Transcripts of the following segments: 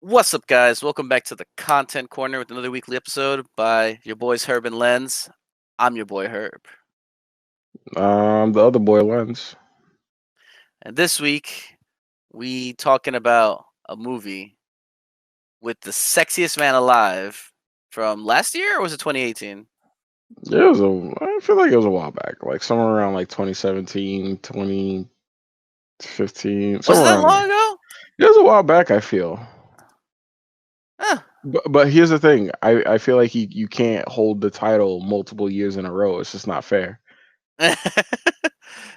What's up, guys? Welcome back to the Content Corner with another weekly episode by your boys Herb and Lens. I'm your boy Herb. The other boy Lens. And this week, we talking about a movie with the sexiest man alive from last year, or was it 2018? Yeah, I feel like it was a while back, like somewhere around like 2017, 2015, Was it somewhere that around long there. ago? It was a while back, I feel. Huh. But here's the thing. I feel like you can't hold the title multiple years in a row. It's just not fair.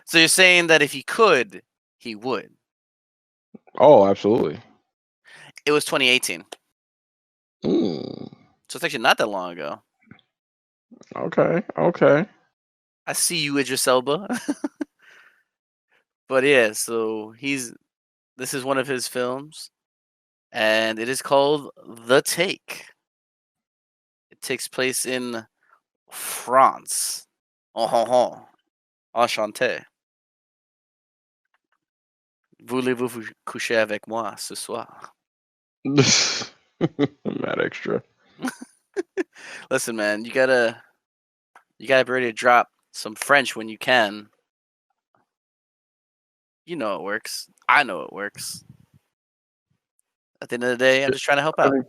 So you're saying that if he could, he would. Oh, absolutely. It was 2018. Mm, So it's actually not that long ago. okay. I see you, Idris Elba. But yeah, so this is one of his films, and it is called The Take. It takes place in France. Oh, ho, ho. Enchanté. Voulez-vous coucher avec moi ce soir? Mad extra. Listen, man, you gotta be ready to drop some French when you can. You know it works. I know it works. At the end of the day, I'm just trying to help I out. mean,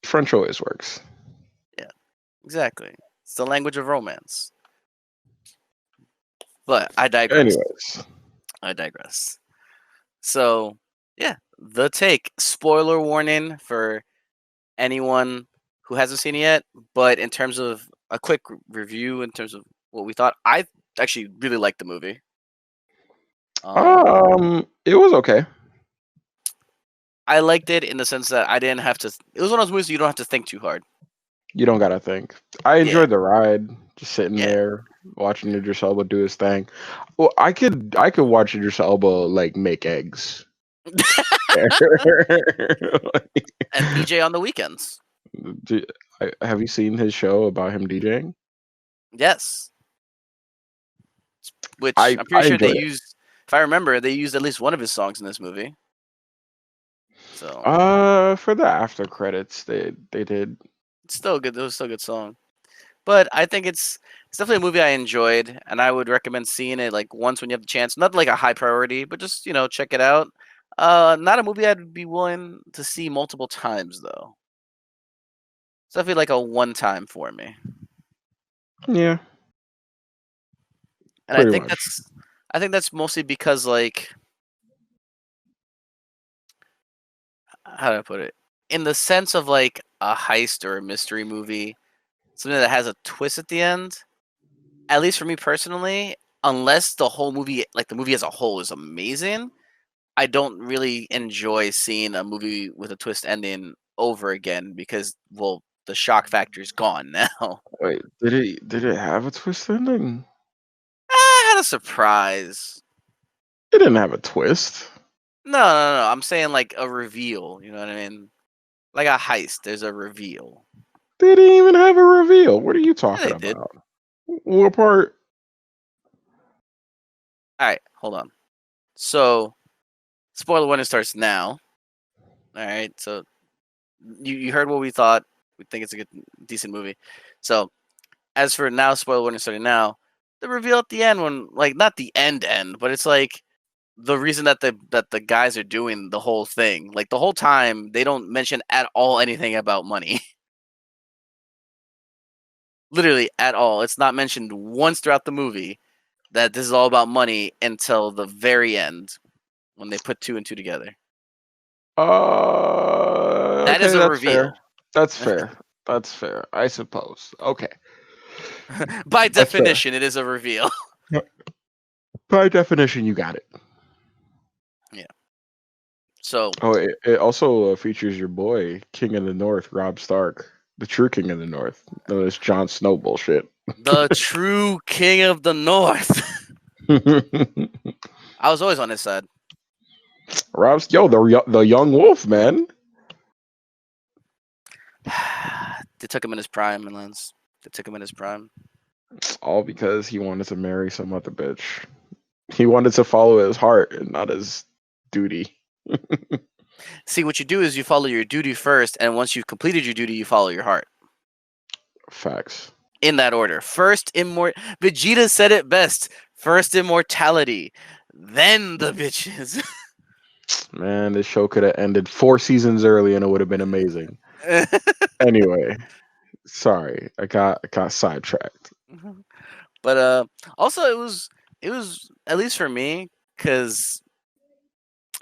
French always works. Yeah, exactly. It's the language of romance. But I digress. Anyways, I digress. So, yeah, The Take. Spoiler warning for anyone who hasn't seen it yet. But in terms of a quick review, in terms of what we thought, I actually really liked the movie. it was okay. I liked it in the sense that I didn't have to. It was one of those movies you don't have to think too hard. You don't gotta think. I Yeah, enjoyed the ride, just sitting yeah. there watching Idris Elba do his thing. Well, I could watch Idris Elba like make eggs. And DJ on the weekends. Do- have you seen his show about him DJing? Yes, which I I'm I pretty sure they enjoyed it. used. If I remember, they used at least one of his songs in this movie. So For the after credits, they did. it's still good. It was still a good song. But I think it's definitely a movie I enjoyed, and I would recommend seeing it like once when you have the chance. Not like a high priority, but just check it out. Not a movie I'd be willing to see multiple times though. It's definitely like a one time for me, Yeah, and pretty much. I think that's mostly because like how do I put it? In the sense of like a heist or a mystery movie, something that has a twist at the end. At least for me personally, unless the whole movie, like the movie as a whole, is amazing, I don't really enjoy seeing a movie with a twist ending over again because, well, the shock factor is gone now. Wait, did it have a twist ending? I had a surprise. It didn't have a twist. No, no, no. I'm saying like a reveal. You know what I mean? Like a heist. There's a reveal. They didn't even have a reveal. What are you Yeah, talking they did. about? What part? All right, hold on. So, spoiler warning starts now. All right, so you heard what we thought. We think it's a good, decent movie. So, as for now, spoiler warning starting now. The reveal at the end, when like not the end, but it's like the reason that the guys are doing the whole thing. Like the whole time, they don't mention at all anything about money. Literally at all. It's not mentioned once throughout the movie that this is all about money until the very end when they put two and two together. That is Okay, a that's fair. reveal. That's fair. That's fair. I suppose. Okay, By that's fair. definition, it is a reveal. By definition, you got it. Yeah. So Oh, it also features your boy, King of the North, Rob Stark, the true King of the North. No, this Jon Snow bullshit. the true king of the north. I was always on his side. The young wolf, man. They took him in his prime, and Lens. They took him in his prime. All because he wanted to marry some other bitch. He wanted to follow his heart and not his duty. See, what you do is you follow your duty first, and once you've completed your duty, you follow your heart. Facts. In that order. Vegeta said it best. First immortality, then the bitches. Man, this show could have ended 4 seasons early and it would have been amazing. Anyway, sorry, I got sidetracked. But also it was at least for me, because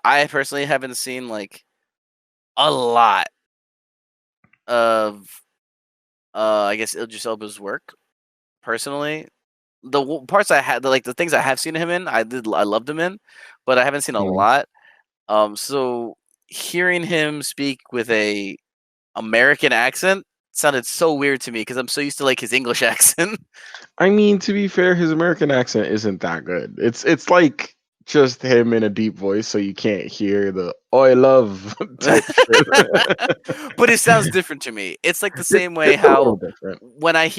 I personally haven't seen like a lot of I guess Idris Elba's work personally. Parts I had, like the things I have seen him in, I loved him in, but I haven't seen a Mm. lot. So hearing him speak with a American accent sounded so weird to me because I'm so used to like his English accent. I mean, to be fair, his American accent isn't that good. It's like just him in a deep voice, so you can't hear the "Oi love" type shit. But it sounds different to me. It's like the It, same way it's a little how different. when I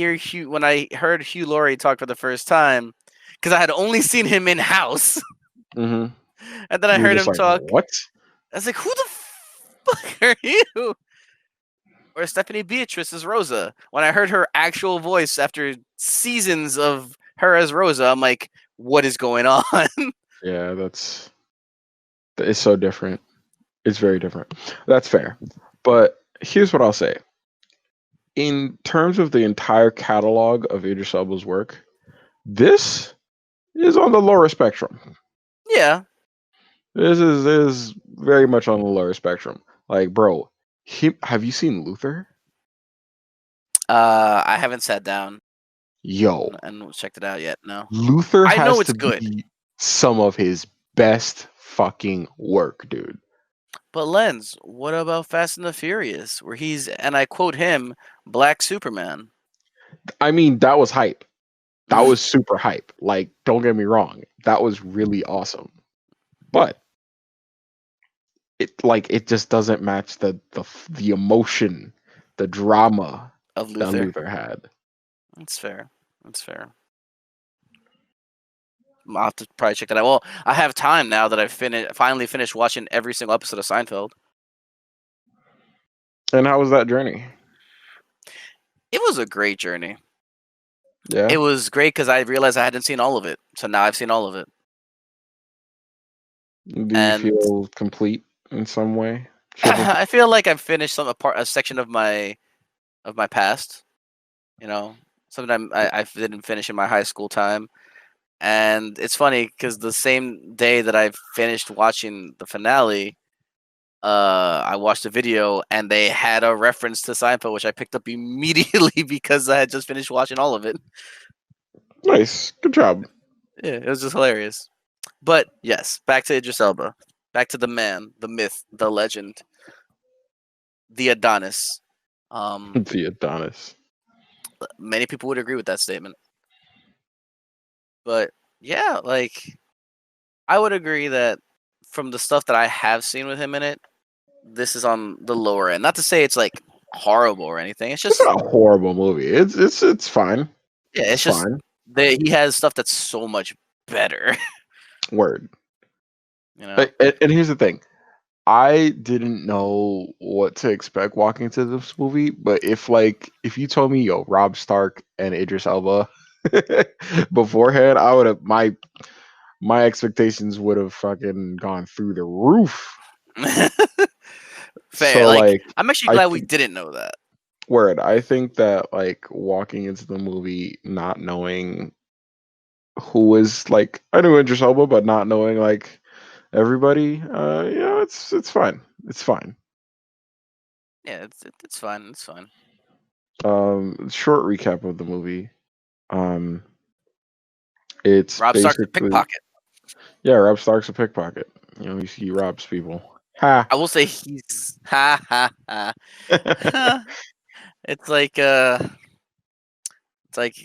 heard Hugh Laurie talk for the first time, because I had only seen him in House, Hmm. and then I You were heard just him like, talk. "What?" I was like, "Who the fuck are you?" Or Stephanie Beatrice as Rosa. When I heard her actual voice after seasons of her as Rosa, I'm like, "What is going on?" Yeah, it's so different. It's very different. That's fair. But here's what I'll say. In terms of the entire catalog of Idris Elba's work, this is on the lower spectrum. Yeah, This is very much on the lower spectrum. Like, bro, have you seen Luther? I haven't sat down Yo, and checked it out yet. No, Luther I know has it's to good. be some of his best fucking work, dude. But Lens, what about Fast and the Furious, where he's, and I quote him, Black Superman? I mean, that was hype. That was super hype. Like, don't get me wrong, that was really awesome. But it just doesn't match the emotion, the drama Of that Luther. Luther had. That's fair. That's fair. I'll have to probably check that out. Well, I have time now that I've finally finished watching every single episode of Seinfeld. And how was that journey? It was a great journey. Yeah. It was great because I realized I hadn't seen all of it, so now I've seen all of it. Do you And feel complete in some way, shape, or form? I feel like I've finished a section of my past. You know, something I didn't finish in my high school time. And it's funny because the same day that I finished watching the finale, I watched a video and they had a reference to Seinfeld, which I picked up immediately because I had just finished watching all of it. Nice. Good job. Yeah, it was just hilarious. But yes, back to Idris Elba, back to the man, the myth, the legend, the Adonis. The Adonis. Many people would agree with that statement. But yeah, like I would agree that from the stuff that I have seen with him in it, this is on the lower end. Not to say it's like horrible or anything. It's It's just, not a horrible movie. It's fine. yeah, It's it's just fine. that he has stuff that's so much better. Word. You know, And here's the thing. I didn't know what to expect walking into this movie, but if you told me, yo, Rob Stark and Idris Elba beforehand, I would have my expectations would have fucking gone through the roof. fair. So Like like I'm actually I glad we think didn't know that. word, I think that like walking into the movie not knowing who is like I knew Idris Elba, but not knowing like everybody, it's fine. It's fine. Yeah, it's fine. It's fine. Short recap of the movie. Um, it's Rob Stark's a basically pickpocket. yeah, Rob Stark's a pickpocket. He robs people. Ha. I will say he's ha ha ha. It's like it's like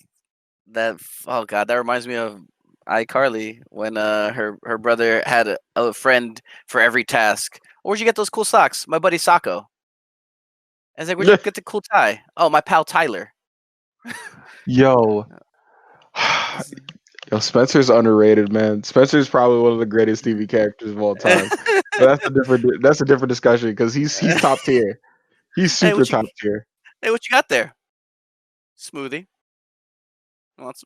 that. Oh god, that reminds me of iCarly when her brother had a friend for every task. Where'd you get those cool socks? My buddy Sacco. I was like, where'd you get the cool tie? Oh, my pal Tyler. Yo. Yo, Spencer's underrated, man. Spencer's probably one of the greatest TV characters of all time. That's a different discussion because he's top tier. He's Hey, super top tier. what you got there? Smoothie. Want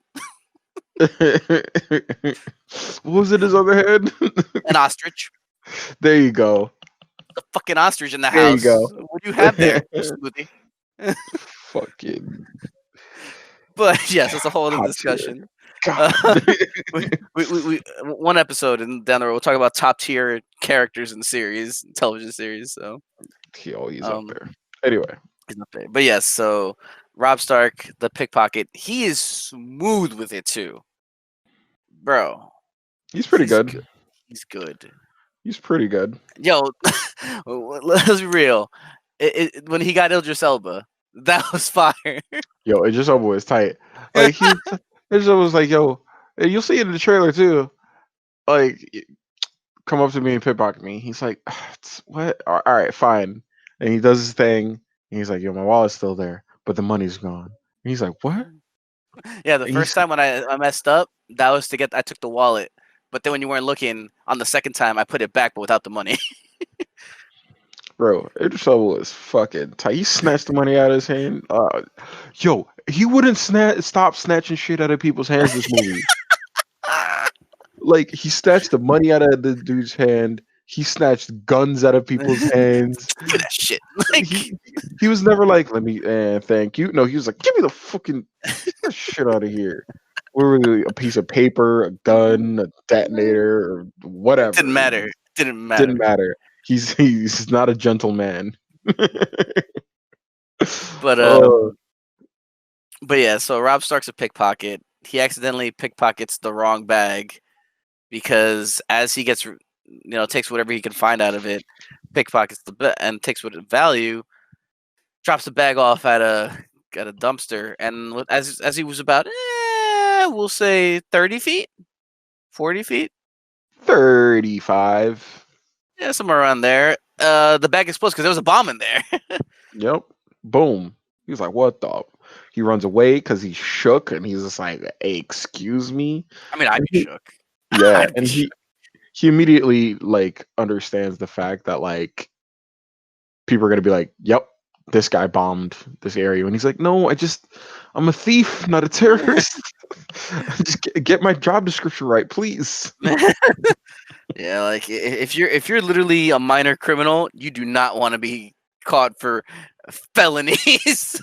What was in his other head? an ostrich. There you go. The fucking ostrich in the There you house. go. What do you have there? Smoothie. Fucking But yes, it's a whole other top tier. discussion. God. Uh, we one episode and down the road we'll talk about top tier characters in series, television series. So He's up um, there. Anyway, he's up there. But yes, so Rob Stark, the pickpocket, he is smooth with it too, bro. he's pretty He's good. good. He's good. He's pretty good. Yo, let's be real. When he got Idris Elba, that was fire. Yo, Idris Elba was tight. Like Idris Elba was like, yo, you'll see it in the trailer too. Like, come up to me and pickpocket me. He's like, what? All right, fine. And he does his thing. And he's like, yo, my wallet's still there, but the money's gone. And he's like, what? Yeah, the And first time when I messed up, that was I took the wallet. But then when you weren't looking, on the second time, I put it back, but without the money. bro, Idris Elba was fucking tight. He snatched the money out of his hand. Yo, he wouldn't stop snatching shit out of people's hands this movie. Like, he snatched the money out of the dude's hand. He snatched guns out of people's hands. Give me that shit. Like, He was never like, let me, thank you. No, he was like, give me the fucking get that shit out of here. Or a piece of paper, a gun, a detonator, or whatever. didn't matter. Didn't matter. Didn't matter. He's not a gentleman. But yeah, so Rob Stark's a pickpocket. He accidentally pickpockets the wrong bag because as he gets, takes whatever he can find out of it, pickpockets and takes what value, drops the bag off at a dumpster, and as he was about, we'll say 30 feet, 40 feet, 35. yeah, somewhere around there. The bag explodes because there was a bomb in there. Yep. Boom. He was like, what the? He runs away because he's shook, and he's just like, hey, excuse me. I mean, I'd be shook. Yeah, and he immediately like understands the fact that like people are gonna be like, "Yep, this guy bombed this area," and he's like, "No, I'm a thief, not a terrorist. Just get my job description right, please." Yeah, like if you're literally a minor criminal, you do not want to be caught for felonies.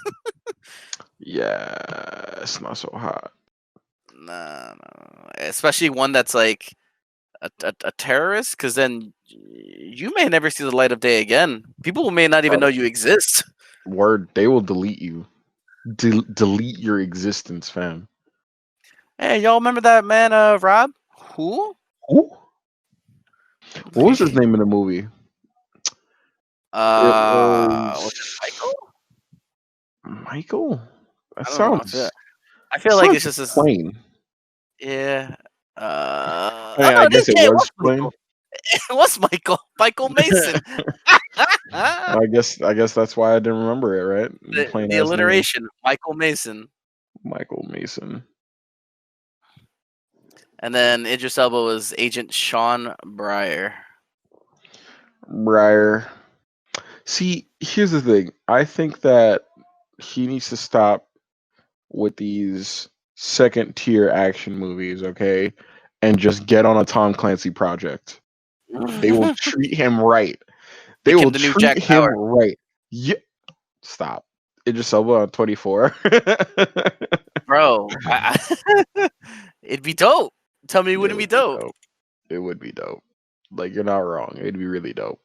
Yeah, it's not so hot. No, especially one that's like a terrorist, because then you may never see the light of day again. People may not even know you exist. Word, they will delete you. Delete your existence, fam. Hey, y'all remember that man, Rob? Who? What was his name in the movie? Was it Michael? Michael? That I don't sounds. know. I feel like it's just plain. Yeah. I guess it was plain. It was Michael Mason. I guess that's why I didn't remember it, right? The alliteration, name. Michael Mason. Michael Mason. And then Idris Elba was Agent Sean Breyer. See, here's the thing. I think that he needs to stop with these second tier action movies, okay? And just get on a Tom Clancy project. They will treat him right. They will treat him right. Yeah. Stop. Idris Elba on 24. Bro, it'd be dope. Tell me it wouldn't be dope. It would be dope. Like, you're not wrong. It'd be really dope.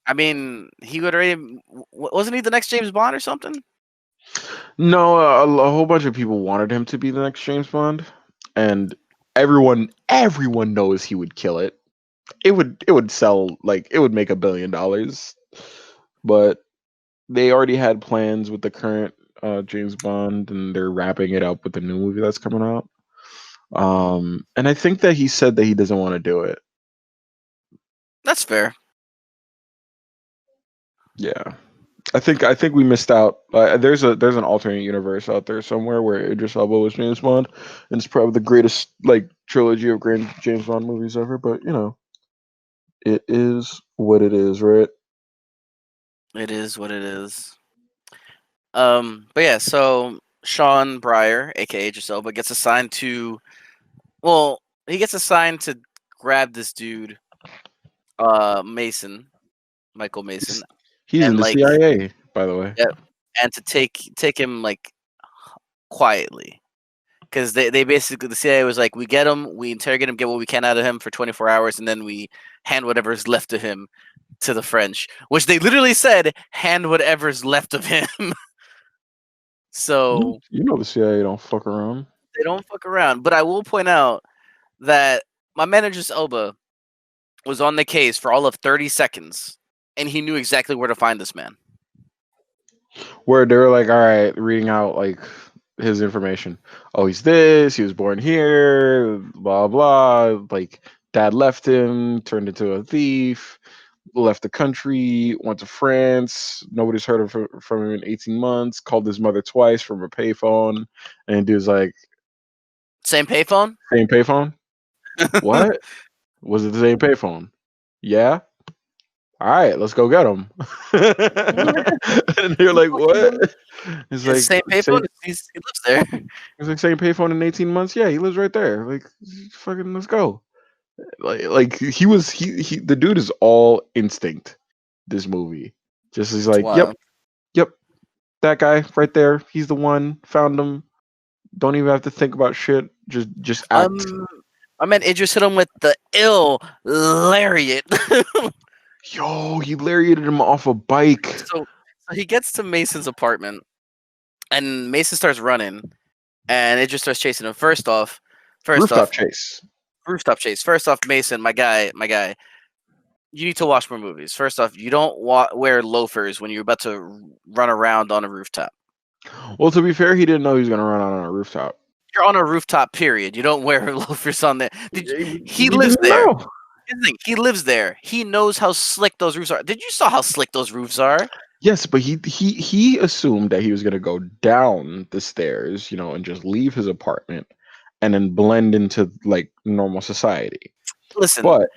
I mean, he would already... Wasn't he the next James Bond or something? No, a whole bunch of people wanted him to be the next James Bond. And everyone knows he would kill it. It would sell, like, it would make $1 billion. But they already had plans with the current James Bond, and they're wrapping it up with the new movie that's coming out. And I think that he said that he doesn't want to do it. That's fair. Yeah, I think we missed out. There's an alternate universe out there somewhere where Idris Elba was James Bond, and it's probably the greatest like trilogy of grand James Bond movies ever. But it is what it is, right? It is what it is. But yeah, so Sean Breyer, aka Idris Elba, gets assigned to. Well, he gets assigned to grab this dude, Mason, Michael Mason, He's in and the like, CIA, by the way. yep, and to take him like quietly. Because they basically, the CIA was like, we get him, we interrogate him, get what we can out of him for 24 hours, and then we hand whatever's left of him to the French, which they literally said, hand whatever's left of him. So You know the CIA don't fuck around. they don't fuck around. But I will point out that my manager Elba was on the case for all of 30 seconds, and he knew exactly where to find this man. Where they're like, all right, reading out like his information. Oh, he's this. He was born here. Blah blah. Like dad left him, turned into a thief, left the country, went to France. Nobody's heard from him in 18 months. Called his mother twice from a payphone, and dude's like, Same payphone? same payphone. What? Was it the same payphone? Yeah. All right, let's go get him. And they're like, what? It's It's like same payphone. same. He lives there. It's like same payphone in 18 months. Yeah, he lives right there. Like, fucking, let's go. Like he the dude is all instinct. This movie, just he's It's like, yep, wild. yep, that guy right there. He's the one. Found him. Don't even have to think about shit. Just act. I meant Idris hit him with the ill lariat. Yo, he lariated him off a bike. So he gets to Mason's apartment, and Mason starts running, and Idris starts chasing him. First off, Rooftop chase. rooftop chase. First off, Mason, my guy, you need to watch more movies. First off, you don't wear loafers when you're about to run around on a rooftop. Well, to be fair, he didn't know he was gonna run out on a rooftop. You're on a rooftop, period. You don't wear loafers on there. He He lives didn't there. know. Here's the thing, he lives there. He knows how slick those roofs are. Did you saw how slick those roofs are? Yes, but he assumed that he was gonna go down the stairs, and just leave his apartment and then blend into like normal society. Listen, But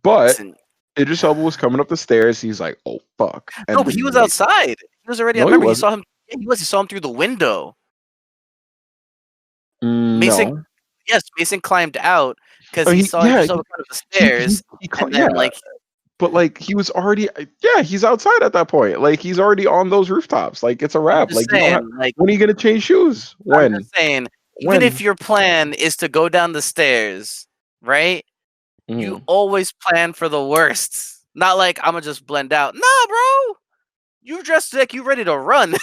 listen. Idris Elba was coming up the stairs. He's like, "Oh fuck!" No, And but he was like, outside. He was already. I no, he remember you wasn't. saw him. Yeah, he was. You saw him through the window. Mason, No. yes, Mason climbed out because Oh, he he saw yeah Idris Elba come up the he stairs, and then yeah. But like he was already he's outside at that point. Like he's already on those rooftops. Like it's a I'm wrap. just Like you don't have. saying, like When are you gonna change shoes? I'm When? just saying, even if When? your plan is to go down the stairs, right? You Mhm. always plan for the worst. Not like I'm gonna just blend out. Nah, bro. You dressed like you ready to run.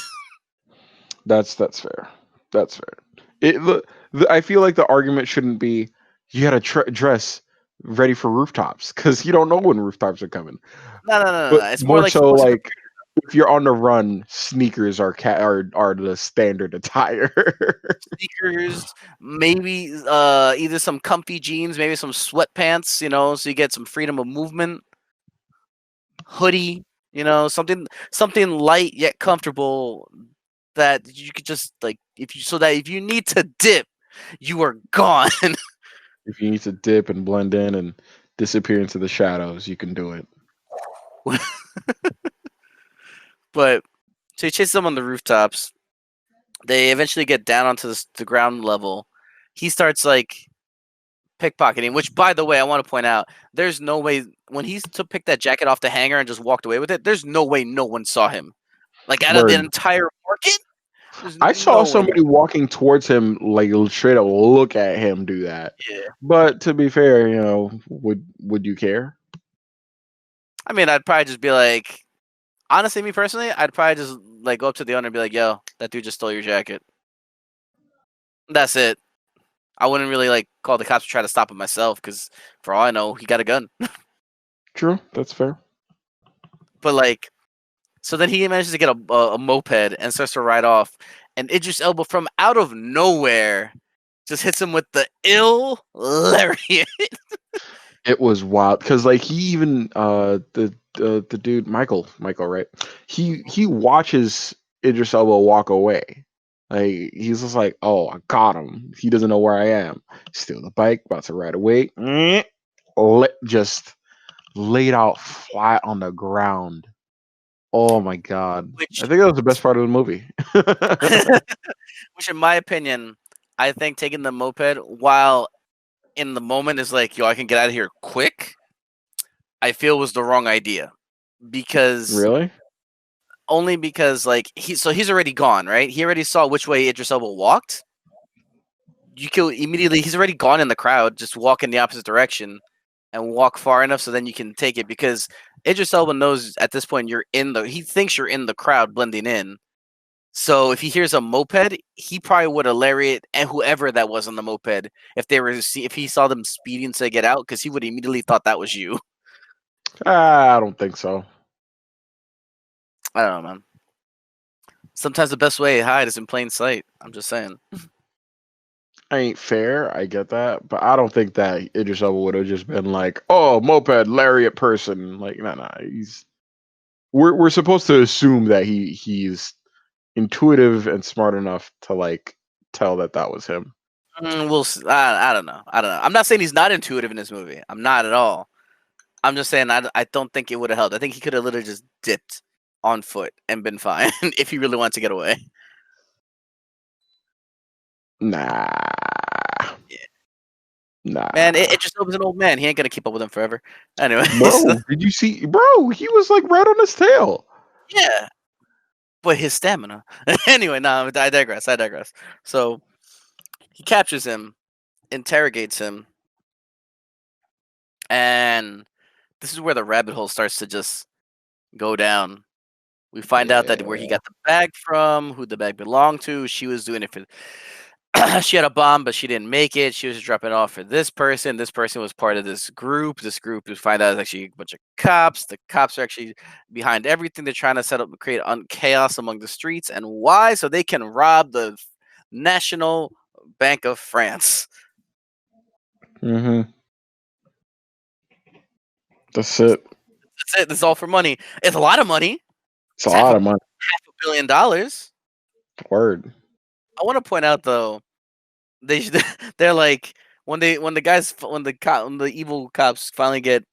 That's fair. That's fair. I feel like the argument shouldn't be you got to dress ready for rooftops because you don't know when rooftops are coming. No. But It's more more like he so, wasn't like if you're on the run, sneakers are the standard attire. sneakers, maybe either some comfy jeans, maybe some sweatpants, so you get some freedom of movement. Hoodie, something light yet comfortable that you could just like if you need to dip, you are gone. If you need to dip and blend in and disappear into the shadows, you can do it. But so he chases them on the rooftops. They eventually get down onto the ground level. He starts like pickpocketing, which, by the way, I want to point out, there's no way when he picked that jacket off the hanger and just walked away with it. There's no way no one saw him. Like out of the Word. entire market, there's I saw no way. somebody walking towards him, like straight up look at him do that. Yeah. But to be fair, would you care? I mean, I'd probably just be like, honestly, me personally, I'd probably just like go up to the owner and be like, "Yo, that dude just stole your jacket." That's it. I wouldn't really like call the cops to try to stop him myself because, for all I know, he got a gun. True, that's fair. But like, so then he manages to get a moped and starts to ride off, and Idris Elba from out of nowhere just hits him with the ill lariat. It was wild because like he even the dude Michael right, he watches Idris Elba walk away. Like he's just like, oh, I got him. He doesn't know where I am. Steal the bike, about to ride away. Just laid out flat on the ground. Oh my god. I which think that was the best part of the movie. which in my opinion, I think taking the moped while in the moment is like, yo, I can get out of here quick. I feel was the wrong idea because Really? only because like he's already gone, right? He already saw which way Idris Elba walked. You kill immediately. He's already gone in the crowd. Just walk in the opposite direction and walk far enough so then you can take it because Idris Elba knows at this point you're in the. He thinks you're in the crowd blending in. So if he hears a moped, he probably would have lariat and whoever that was on the moped if he saw them speeding to get out because he would immediately thought that was you. I don't think so. I don't know, man. Sometimes the best way to hide is in plain sight. I'm just saying. I ain't fair. I get that, but I don't think that Idris Elba would have just been like, "Oh, moped lariat person." Like, nah. He's we're supposed to assume that he's intuitive and smart enough to like tell that that was him. I don't know. I don't know. I'm not saying he's not intuitive in this movie. I'm not at all. I'm just saying I don't think it would have helped. I think he could have literally just dipped on foot and been fine if he really wanted to get away. Nah, Yeah. Man, nah, it just was an old man. He ain't gonna keep up with him forever. Anyway, bro. Did you see, bro? He was like right on his tail. yeah. But his stamina. Anyway, no, I digress. I digress. So he captures him, interrogates him, and this is where the rabbit hole starts to just go down. We find out that where he Yeah. got the bag from, who the bag belonged to. She was doing it for. She had a bomb, but she didn't make it. She was dropping it off for this person. This person was part of this group. This group, we find out, is actually a bunch of cops. The cops are actually behind everything. They're trying to set up, create chaos among the streets. And why? So they can rob the National Bank of France. Mm-hmm. That's it. That's it. This is all for money. It's a lot of money. It's a It's half lot a of money. $500 million. Word. I want to point out though, they they're like when the guys when the evil cops finally get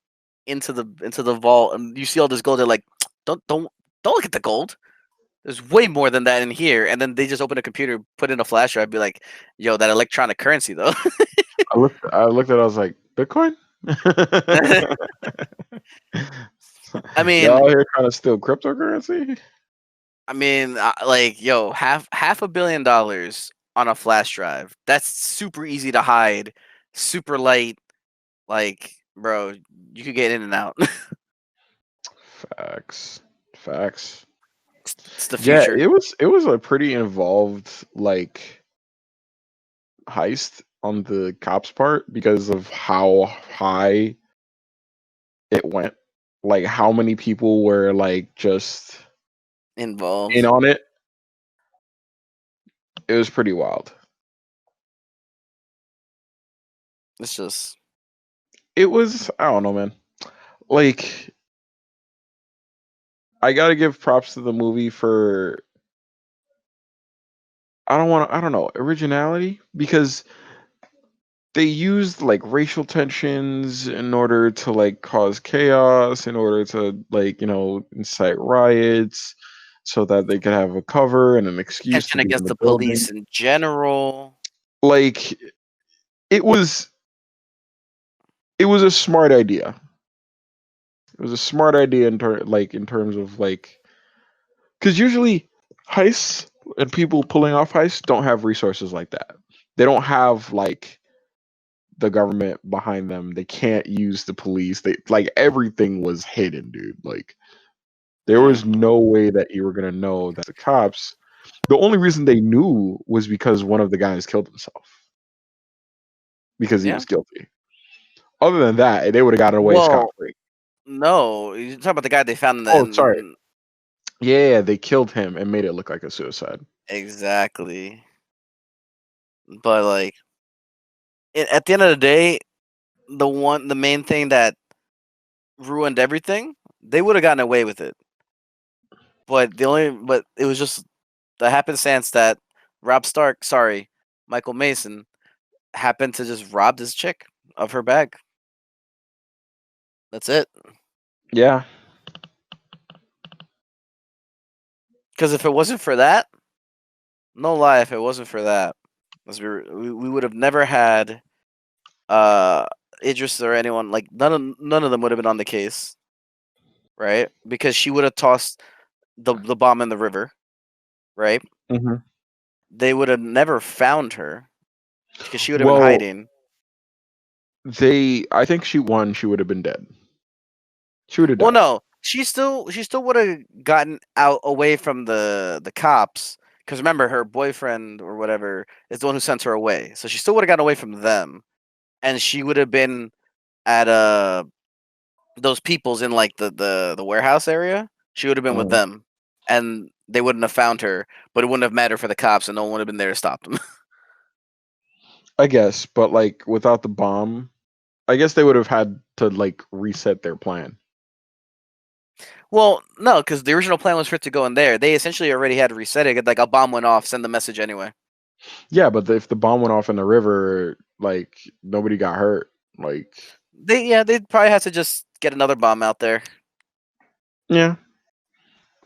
into the vault and you see all this gold, they're like, don't look at the gold. There's way more than that in here. And then they just open a computer, put in a flash drive, be like, yo, that electronic currency though. I looked at it, I was like, Bitcoin? I mean, Y'all out here trying to steal cryptocurrency? like, yo, half $1 billion on a flash drive. That's super easy to hide, super light. Like, bro, you could get in and out. Facts. Facts. It's the Yeah, future. it was a pretty involved like heist on the cops part because of how high it went. Like how many people were like just in Involved. on it. It was pretty wild. It's just It was, I don't know, man. Like I got to give props to the movie for I don't know, originality because they used like racial tensions in order to like cause chaos, in order to like, incite riots so that they could have a cover and an excuse to tension be in against the the building. police in general. Like it was it was a smart idea. It was a smart idea in terms of like cuz usually heists and people pulling off heists don't have resources like that. They don't have like the government behind them. They can't use the police. They like everything was hidden, dude. Like there was Hmm. no way that you were gonna know that the cops. The only reason they knew was because one of the guys killed himself because he Yeah. was guilty. Other than that, they would have gotten away scot Well, free. no, you talking about the guy they found in the Oh, sorry. Yeah, they killed him and made it look like a suicide. exactly. But like at the end of the day, the main thing that ruined everything, they would have gotten away with it. But it was just the happenstance that Michael Mason happened to just rob this chick of her bag. That's it. Yeah. Because if it wasn't for that, no lie, if it wasn't for that, we would have never had Idris or anyone, like none of them would have been on the case, right? Because she would have tossed the bomb in the river, right? Hmm. They would have never found her because she would have been Well, hiding. I think she won. She would have been dead. She would have Well, died. no, she still would have gotten out away from the cops. Because remember, her boyfriend or whatever is the one who sent her away, so she still would have gotten away from them, and she would have been at those people's in like the warehouse area. She would have been with Mm. them, and they wouldn't have found her, but it wouldn't have mattered for the cops, and no one would have been there to stop them. I guess, but like without the bomb, I guess they would have had to like reset their plan. Well, no, because the original plan was for it to go in there. They essentially already had to reset it. Like a bomb went off, send the message anyway. Yeah, but if the bomb went off in the river, like nobody got hurt. Like, They'd probably have to just get another bomb out there, yeah,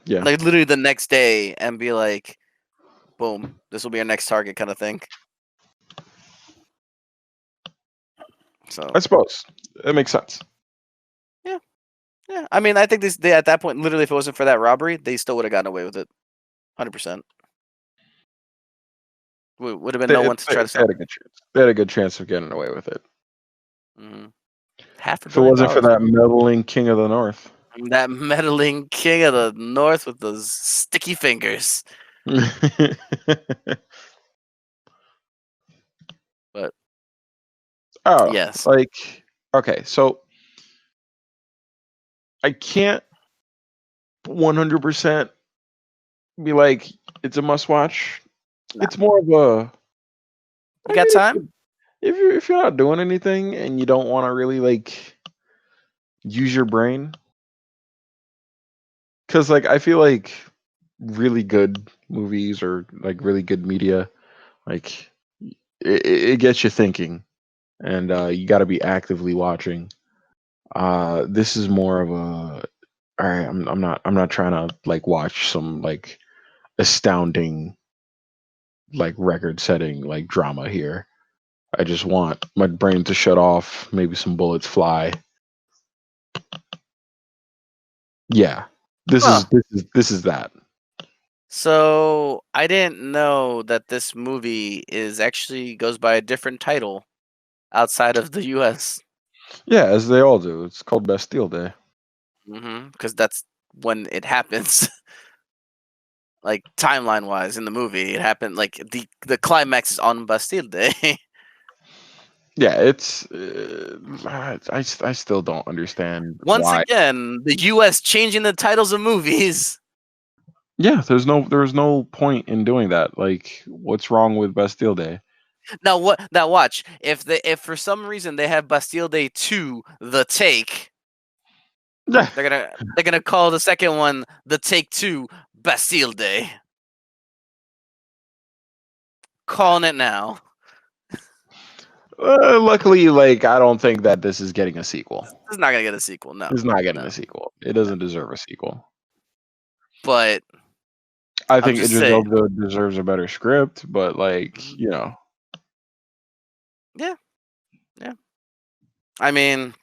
yeah. like literally the next day, and be like, boom, this will be our next target, kind of thing. So I suppose it makes sense. yeah, yeah. I mean, I think they at that point, literally, if it wasn't for that robbery, they still would have gotten away with it, 100%. Would have been no one to They try to had stop a them. good chance. They had a good chance of getting away with it. Mm-hmm. Half a If it billion wasn't for dollars, that meddling king of the north. that meddling king of the north with those sticky fingers. But Oh, yes, like okay, so I can't 100% be like it's a must watch. no, It's more of a you I got mean time. if you're not doing anything and you don't want to really like use your brain, because like I feel like really good movies or like really good media, like it gets you thinking, and you got to be actively watching. This is more of a all right. I'm not trying to like watch some like astounding like record setting like drama here. I just want my brain to shut off, maybe some bullets fly. Yeah. Huh. This is that. So I didn't know that this movie is actually goes by a different title outside of the U.S. Yeah, as they all do. It's called Bastille Day. Because that's when it happens. Like timeline wise in the movie, it happened like the climax is on Bastille Day. Yeah, it's I still don't understand Once why. again, the U.S. changing the titles of movies. Yeah, there's no point in doing that. Like what's wrong with Bastille Day? Now what? Now watch. If for some reason they have Bastille Day 2, The Take, Yeah. they're gonna call the second one The Take 2, Bastille Day. Calling it now. Luckily, like I don't think that this is getting a sequel. It's not gonna get a sequel. No, It's not getting no, a sequel. It no. doesn't deserve a sequel. But I I'm think just Idris saying. Elba deserves a better script, but like, Mhm. you know, Yeah, yeah. I mean,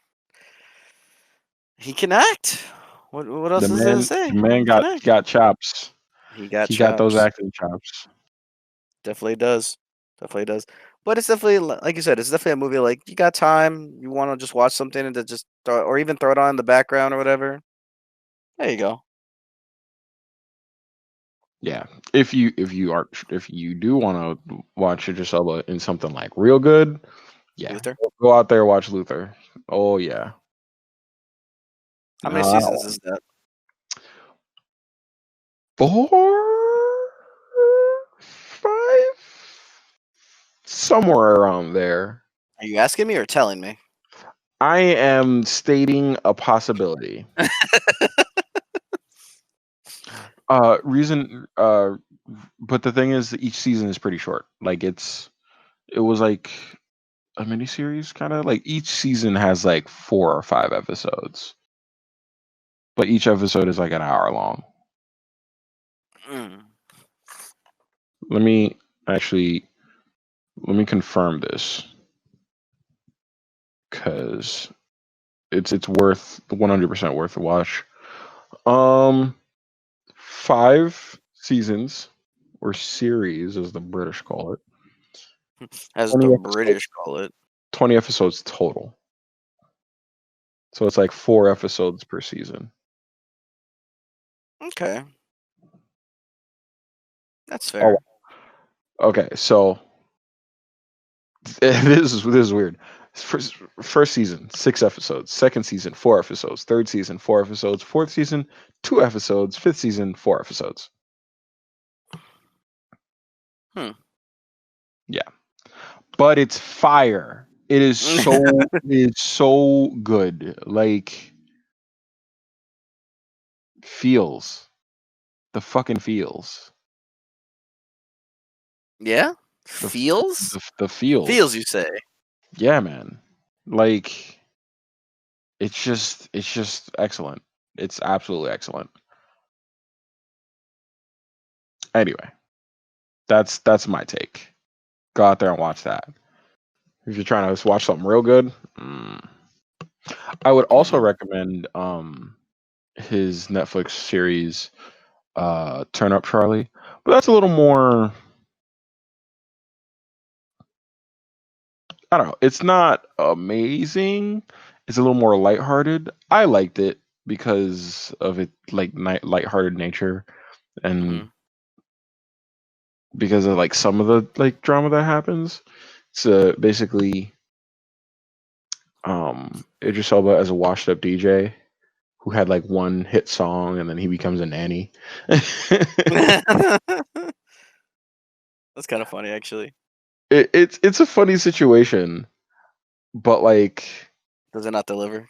he can act. What else is there to say? the man He can act. got chops. He got He got those chops. acting chops. Definitely does. Definitely does. But it's definitely like you said. It's definitely a movie. Like you got time, you want to just watch something and to just or even throw it on in the background or whatever. There you go. Yeah. If you do want to watch Idris Elba in something like real good, yeah, Luther. go out there watch Luther. Oh yeah. How many Uh, seasons is that? 4, 5, somewhere around there. Are you asking me or telling me? I am stating a possibility. Reason but the thing is each season is pretty short. Like it was like a miniseries, kind of like each season has like 4 or 5 episodes, but each episode is like an hour long. Mm. Let me actually let me confirm this because it's worth 100% worth the watch. Um, 5 seasons or series, as the British call it. As the 20 episodes, British call it. 20 episodes total. So it's like 4 episodes per season. Okay, that's Oh, fair. okay. So this is weird. First season, 6 episodes. Second season, 4 episodes. Third season, 4 episodes. Fourth season, 2 episodes. Fifth season, 4 episodes. Hmm. Yeah, but it's fire. It is so good. Like feels the fucking feels Yeah, the feels the feels. feels. You say? Yeah, man. Like it's just excellent. It's absolutely excellent. Anyway, that's my take. Go out there and watch that. If you're trying to watch something real good, I would also Hmm. recommend his Netflix series Turn Up Charlie. But that's a little more, I don't know, it's not amazing. It's a little more lighthearted. I liked it because of it like lighthearted nature and Hmm. because of like some of the like drama that happens. So basically Idris Elba as a washed up DJ who had like one hit song and then he becomes a nanny. That's kind of funny, actually. It's a funny situation, but like Does it not deliver?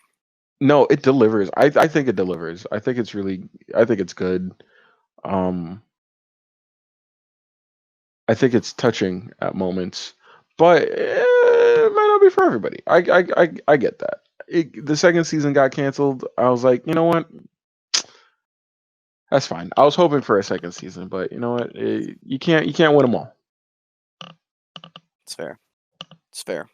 no, it delivers. I think it delivers. I think it's good. Um I think it's touching at moments, but it might not be for everybody. I get that. The second season got canceled. I was like, you know what? That's fine. I was hoping for a second season, but you know what? You can't win them all. It's fair. It's fair.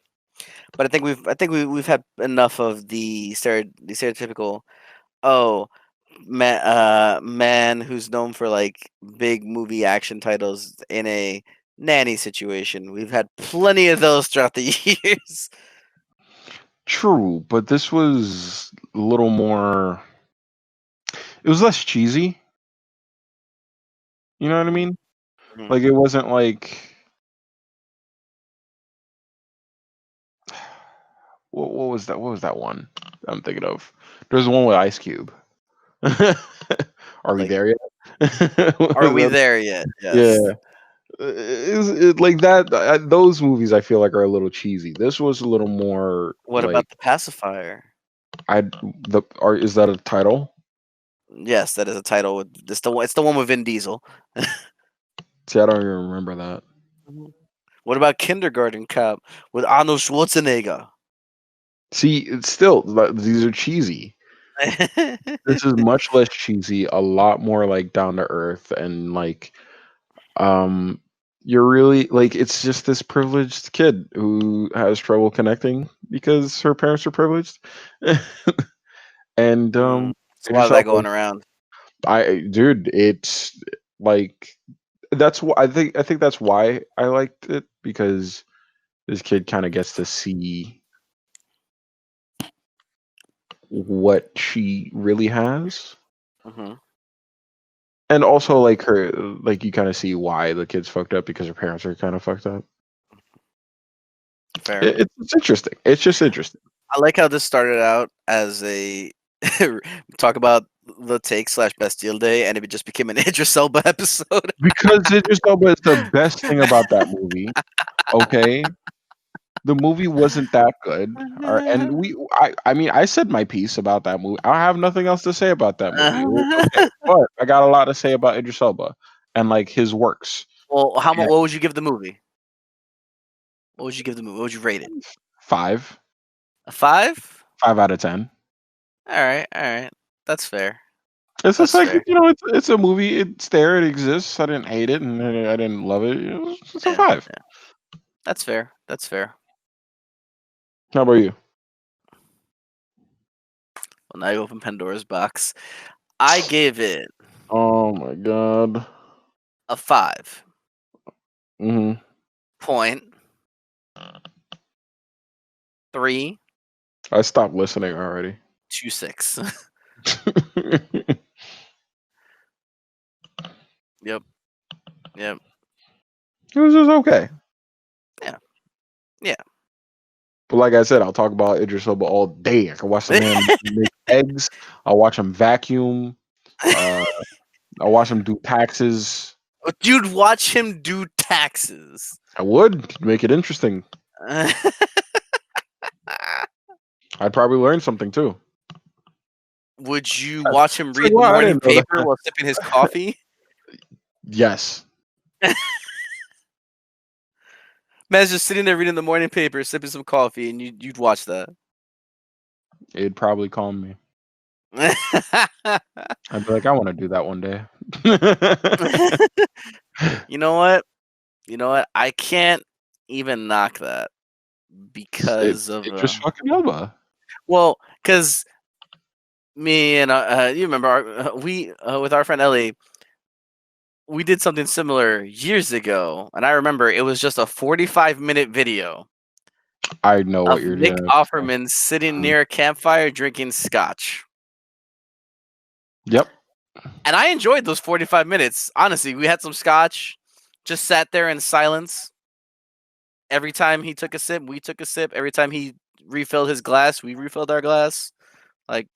But I think we've had enough of the stereotypical, oh, man who's known for like big movie action titles in a nanny situation. We've had plenty of those throughout the years. True, but this was a little more. It was less cheesy. You know what I mean? Mhm. Like it wasn't like what was that? What was that one I'm thinking of? There's one with Ice Cube. Are we Like, there yet? What are was we that? there yet? Yeah, Yes. like that. Those movies I feel like are a little cheesy. This was a little more What like about the pacifier? I the are is that a title? Yes, that is a title. It's the one with Vin Diesel. See, I don't even remember that. Mhm. What about Kindergarten Cop with Arnold Schwarzenegger? See, it's still these are cheesy. This is much less cheesy, a lot more like down to earth and like um you're really like it's just this privileged kid who has trouble connecting because her parents are privileged. And There's a lot Idris of that Elba, going around. dude, it's like that's why I think that's why I liked it because this kid kind of gets to see what she really has. Hmm. And also like her like you kind of see why the kid's fucked up because her parents are kind of fucked up. Fair. It's interesting. It's just interesting I like how this started out as a talk about the take slash Bastille Day, and it just became an Idris Elba episode. because Idris Elba is the best thing about that movie. Okay, the movie wasn't that good, and I mean I said my piece about that movie. I have nothing else to say about that movie. It was okay, but I got a lot to say about Idris Elba and like his works. Well, how much? And What would you give the movie? What would you give the movie? What would you rate it? 5. A 5? 5 out of 10. All right, all right. That's fair. It's just That's like, fair. it's a movie. It's there. It exists. I didn't hate it, and I didn't love it. It's a Yeah, 5. yeah. That's fair. That's fair. How about you? Well, now you open Pandora's box. I gave it Oh my god. a 5 Hmm. point 3 I stopped listening already. 26. Yep. Yep. It was just okay. Yeah. Yeah. But like I said, I'll talk about Idris Elba all day. I can watch the man make eggs. I'll watch him vacuum. Uh, I'll watch him do taxes. You'd watch him do taxes. I would make it interesting. I'd probably learn something too. Would you watch him It's like, read the wow, I morning didn't know paper that. while sipping his coffee? Yes, Man's just sitting there reading the morning paper, sipping some coffee, and you'd watch that. it'd probably calm me. I'd be like, I want to do that one day. You know what? You know what? I can't even knock that because of it just fucking Elba. well, because me and you remember we with our friend Ellie, we did something similar years ago, and I remember it was just a 45-minute video I know what of you're Nick doing. Offerman sitting near a campfire drinking scotch. Yep. And I enjoyed those 45 minutes. Honestly, we had some scotch, just sat there in silence. Every time he took a sip, we took a sip. Every time he refilled his glass, we refilled our glass. Like,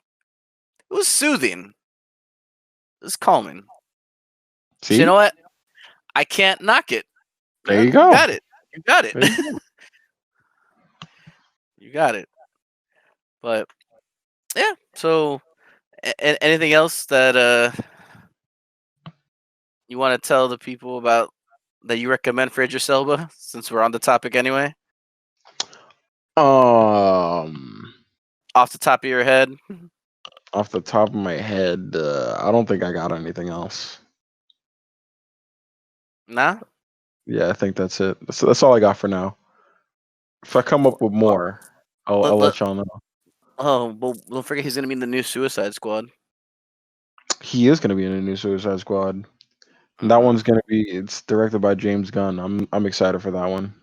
it was soothing. It was calming. So you See, know what? I can't knock it. there Yeah, you you go. got it. You got it. There you go. You got it. But yeah. So, anything else that you want to tell the people about that you recommend for Idris Elba? Since we're on the topic anyway, Um, off the top of your head. off the top of my head, I don't think I got anything else. Nah. Yeah, I think that's it. That's all I got for now. If I come up with more, I'll let y'all know. Oh, well, don't forget he's gonna be in the new Suicide Squad. He is gonna be in a new Suicide Squad. And that Mm. one's gonna be. It's directed by James Gunn. I'm excited for that one.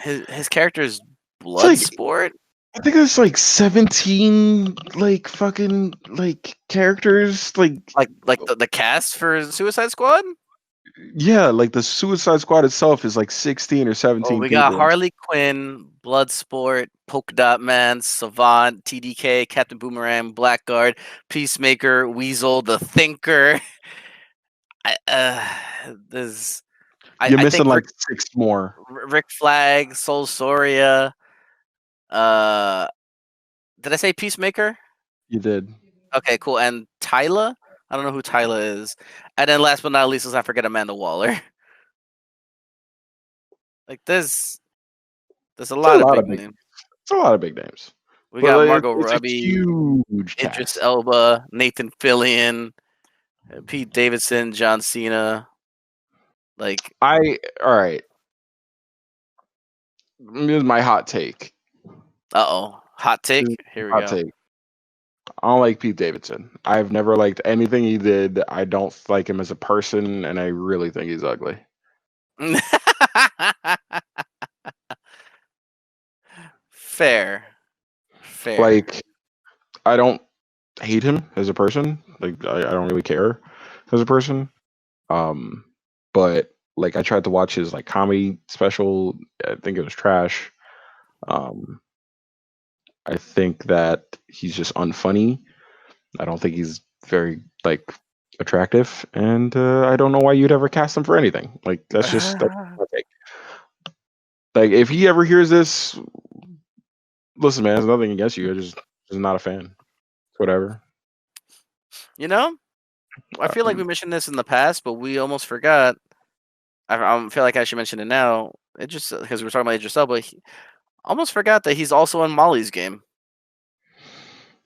His character is It's like Bloodsport. I think there's like 17 like fucking like characters Like the cast for Suicide Squad. yeah, like the Suicide Squad itself is like 16 or Oh, 17 we got people. Harley Quinn, Bloodsport, Polka Dot Man, Savant, TDK, Captain Boomerang, Blackguard, Peacemaker, Weasel, the Thinker. I there's You're I missing think like 6 more. Rick Flag, Soul Soria. Uh, did I say Peacemaker? You did. Okay, cool. And Tyla? I don't know who Tyla is. And then last but not least, let's not forget Amanda Waller. Like there's a It's a lot of lot big of big. names. It's a lot of big names. We But got like, Margot it's a Robbie, huge Idris cast. Elba, Nathan Fillion, Pete Davidson, John Cena. Like, All right. Here's my hot take. hot take. Here's Here we my hot go. take. I don't like Pete Davidson. I've never liked anything he did. I don't like him as a person, and I really think he's ugly. Fair, fair. Like, I don't hate him as a person. Like, I don't really care as a person. Um, but like, I tried to watch his like comedy special. I think it was trash. Um, I think that he's just unfunny. I don't think he's very like attractive, and I don't know why you'd ever cast him for anything. Like, that's my take. Like, if he ever hears this, listen, man, there's nothing against you. I just not a fan. Whatever. You know, I feel like we mentioned this in the past, but we almost forgot. I feel like I should mention it now. It just because we were talking about Idris Elba. Almost forgot that he's also in Molly's Game.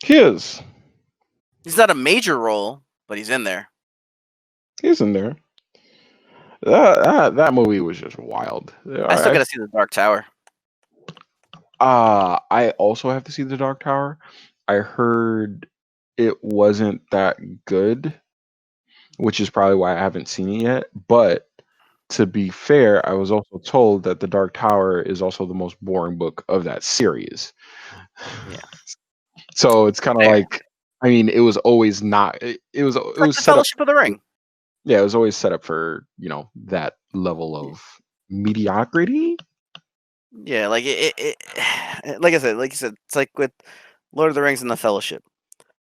He is. He's not a major role, but he's in there. He's in there. That movie was just wild. I still gotta see The Dark Tower. I also have to see The Dark Tower. I heard it wasn't that good, which is probably why I haven't seen it yet. But to be fair, I was also told that The Dark Tower is also the most boring book of that series. Yeah. So it's kind of Fair. like, I mean, it was always not. It was It's like the set up. Fellowship of the Ring. Yeah, it was always set up for that level of mediocrity. Yeah, like like I said, like you said, it's like with Lord of the Rings and the Fellowship.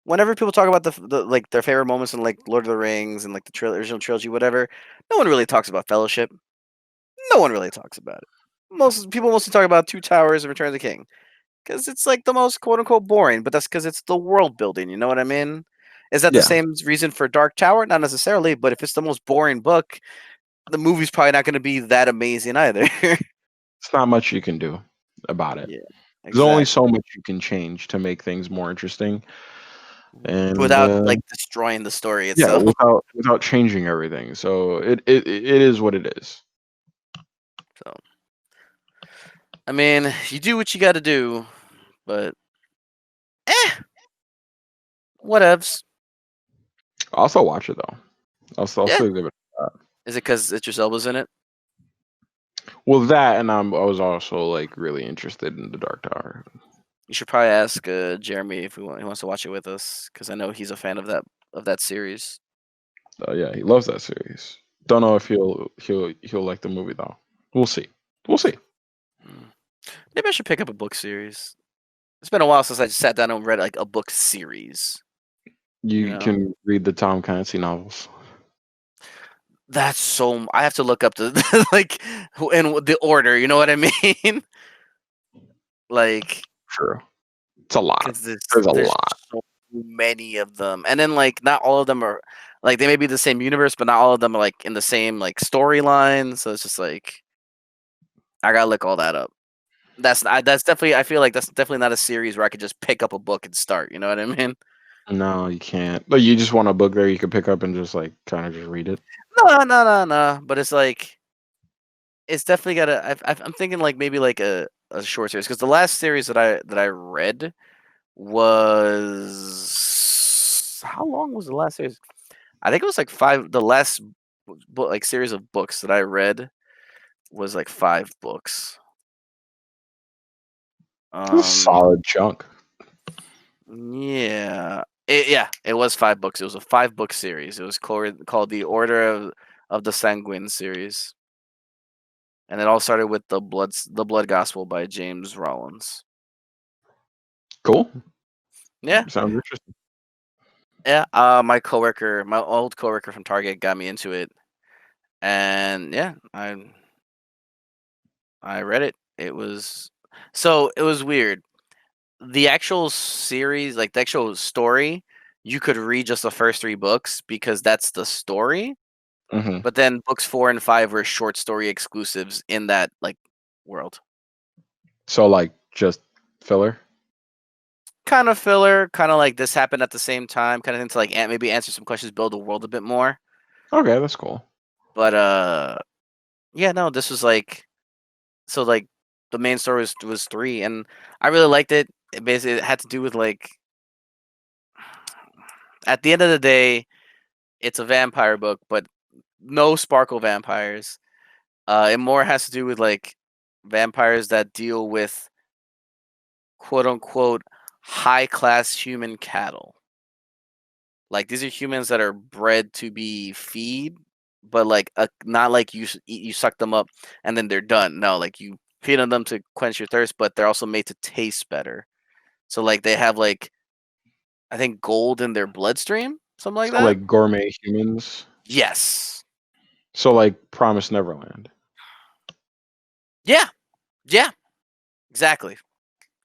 Whenever people talk about the like their favorite moments in like Lord of the Rings and like the original trilogy, whatever, no one really talks about Fellowship. No one really talks about it. Most people mostly talk about Two Towers and Return of the King because it's like the most quote unquote boring. But that's because it's the world building. You know what I mean? Is that the Yeah, same reason for Dark Tower? Not necessarily, but if it's the most boring book, the movie's probably not going to be that amazing either. it's not much you can do about it. Yeah, There's only so exactly. much you can change to make things more interesting, and Without like destroying the story yeah, itself. without changing everything. So it is what it is. So, I mean, you do what you got to do, but eh, whatevs. I'll still watch it though. I'll Yeah. still give it. Is it because Idris Elba's in it? Well, that and I was also like really interested in the Dark Tower. You should probably ask Jeremy if he wants to watch it with us, because I know he's a fan of that series. Yeah, he loves that series. Don't know if he'll like the movie though. We'll see. We'll see. Hmm. Maybe I should pick up a book series. It's been a while since I just sat down and read like a book series. You You know, can read the Tom Clancy novels. that's so. I have to look up the like in the order. You know what I mean? Like, Sure, it's a lot. because There's a there's lot. so many of them, and then like not all of them are like they may be the same universe, but not all of them are like in the same like storyline. So it's just like I gotta look all that up. That's definitely I feel like that's definitely not a series where I could just pick up a book and start. You know what I mean? No, you can't. But you just want a book there you can pick up and just like kind of just read it. No. But it's like it's definitely got a. I'm thinking like maybe like a short series because the last series that I read was how long was the last series? I think it was like five. The last book, like series of books that I read was like 5 books. It's a Um, solid chunk. yeah, it was 5 books. It was a 5 book series. It was called the Order of the Sanguine series, and it all started with the Blood Gospel by James Rollins. Cool. Yeah, Sounds interesting. yeah. My old coworker from Target got me into it, and yeah, I read it. It was weird. The actual series, like the actual story, you could read just the first 3 books because that's the story. Hmm. But then books 4 and 5 were short story exclusives in that like world. So like just filler. Kind of filler, kind of like this happened at the same time, kind of thing to like maybe answer some questions, build the world a bit more. Okay, that's cool. But yeah, no, this was like so like the main story was 3, and I really liked it. It basically it had to do with like at the end of the day, it's a vampire book, but no sparkle vampires. It more has to do with like vampires that deal with quote unquote high class human cattle. Like these are humans that are bred to be feed, but like not like you suck them up and then they're done. No, like you feed on them to quench your thirst, but they're also made to taste better. So like they have like I think gold in their bloodstream, something like So that. like gourmet humans. Yes. So like Promise Neverland. Yeah. Yeah. Exactly.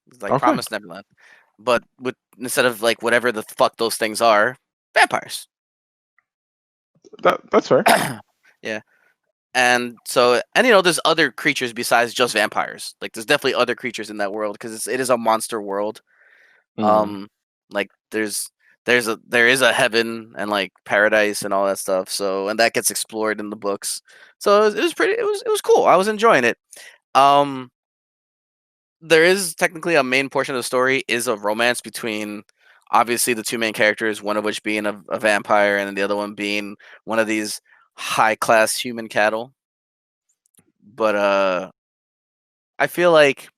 It's like Okay, Promise Neverland, but with instead of like whatever the fuck those things are, vampires. that's fair. Yeah. And there's other creatures besides just vampires. Like there's definitely other creatures in that world because it is a monster world. Mm. Like there is a heaven and like paradise and all that stuff. So and that gets explored in the books. So it was pretty. It was cool. I was enjoying it. Um, there is technically a main portion of the story is a romance between obviously the two main characters, one of which being a vampire and the other one being one of these high class human cattle. But I feel like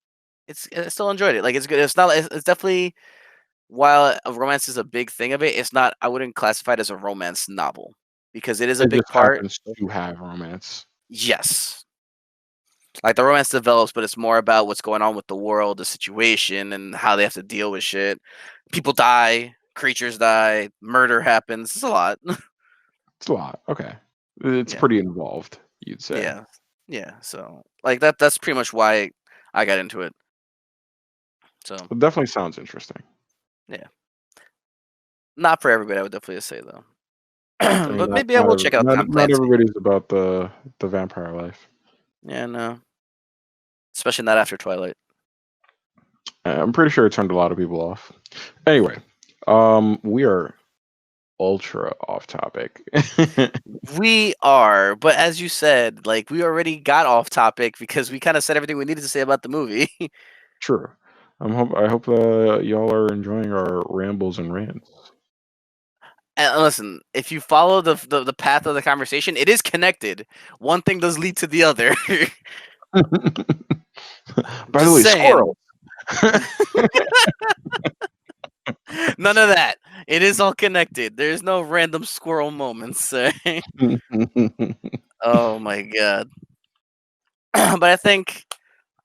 I still enjoyed it. Like it's good. It's not. It's definitely while a romance is a big thing of it. It's not. I wouldn't classify it as a romance novel because it is a It big just part. happens to have romance. Yes, like the romance develops, but it's more about what's going on with the world, the situation, and how they have to deal with shit. People die, creatures die, murder happens. It's a lot. It's a lot. Okay. It's Yeah, pretty involved, you'd say. yeah, yeah. So like that. That's pretty much why I got into it. So It definitely sounds interesting. yeah, not for everybody. I would definitely say though. I mean, But maybe I will check out Tom not Clancy. everybody's about the vampire life. Yeah, no, especially not after Twilight. I'm pretty sure it turned a lot of people off. Anyway, we are ultra off topic. We are, but as you said, like we already got off topic because we kind of said everything we needed to say about the movie. True. I hope y'all are enjoying our rambles and rants. And listen, if you follow the path of the conversation, it is connected. One thing does lead to the other. By the Just way, saying. squirrel. None of that. It is all connected. There's no random squirrel moments. Oh my god. But I think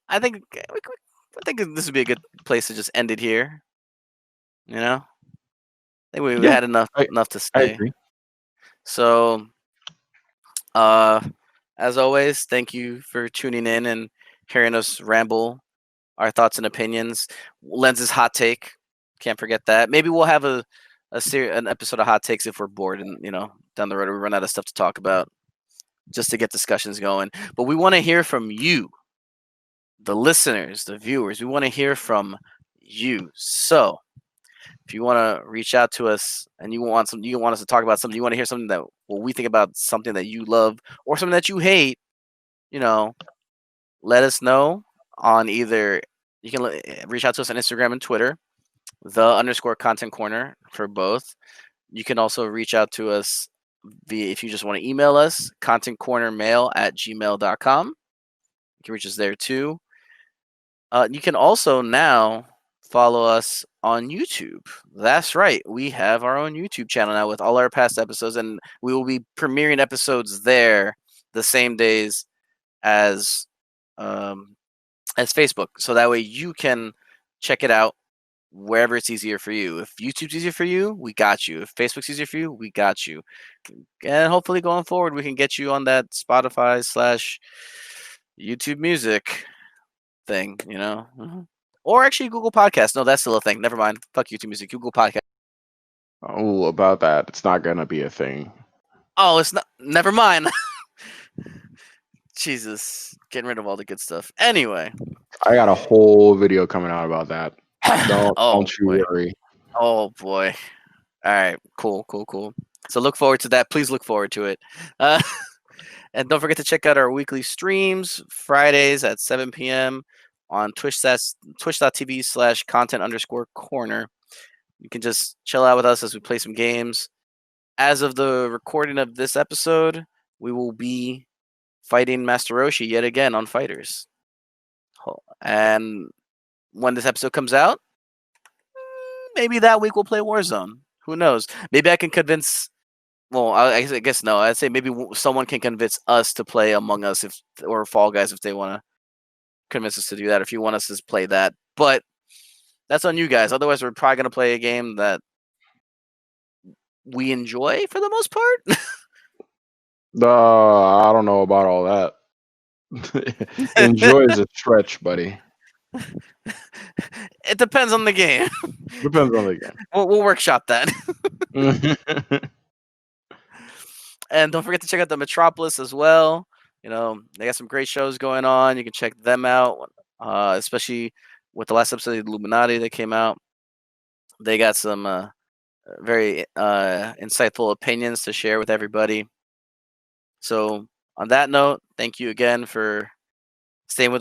this would be a good place to just end it here. You know, I think we Yeah, had enough I to I say. agree. So, uh, as always, thank you for tuning in and hearing us ramble our thoughts and opinions. Lens's hot take, can't forget that. Maybe we'll have an episode of hot takes if we're bored and down the road we run out of stuff to talk about, just to get discussions going. But we want to hear from you, the listeners, the viewers. We want to hear from you. So if you want to reach out to us and you want us to talk about something, you want to hear something that we think about something that you love or something that you hate, you know, let us know on either you can reach out to us on Instagram and Twitter, the underscore content corner for both. You can also reach out to us via if you just want to email us, contentcornermail@gmail.com. You can reach us there too. You can also now follow us on YouTube. That's right. We have our own YouTube channel now with all our past episodes, and we will be premiering episodes there the same days as um, Facebook. So that way you can check it out wherever it's easier for you. If YouTube's easier for you, we got you. If Facebook's easier for you, we got you. And hopefully going forward, we can get you on that Spotify/YouTube Music thing, or actually Google Podcast. No, that's still a thing. Never mind. Fuck YouTube Music. Google Podcast. Oh, about that. It's not gonna be a thing. Oh, it's not. Never mind. Jesus, getting rid of all the good stuff. Anyway. I got a whole video coming out about that. Oh Don't you boy. worry. Oh boy. All right. Cool. Cool. Cool. So look forward to that. Please look forward to it. Uh, and don't forget to check out our weekly streams Fridays at 7 p.m. on twitch.tv/content_corner. You can just chill out with us as we play some games. As of the recording of this episode, we will be fighting Master Roshi yet again on Fighters. And when this episode comes out, maybe that week we'll play Warzone. Who knows? Maybe I can convince. Well, I guess no. I'd say maybe someone can convince us to play Among Us or Fall Guys if they want to convince us to do that. If you want us to play that, but that's on you guys. Otherwise, we're probably gonna play a game that we enjoy for the most part. I don't know about all that. Enjoy is a stretch, buddy. It depends on the game. Depends on the game. We'll workshop that. And don't forget to check out the Metropolis as well. They got some great shows going on. You can check them out, especially with the last episode of Illuminati that came out. They got some very insightful opinions to share with everybody. So, on that note, thank you again for staying with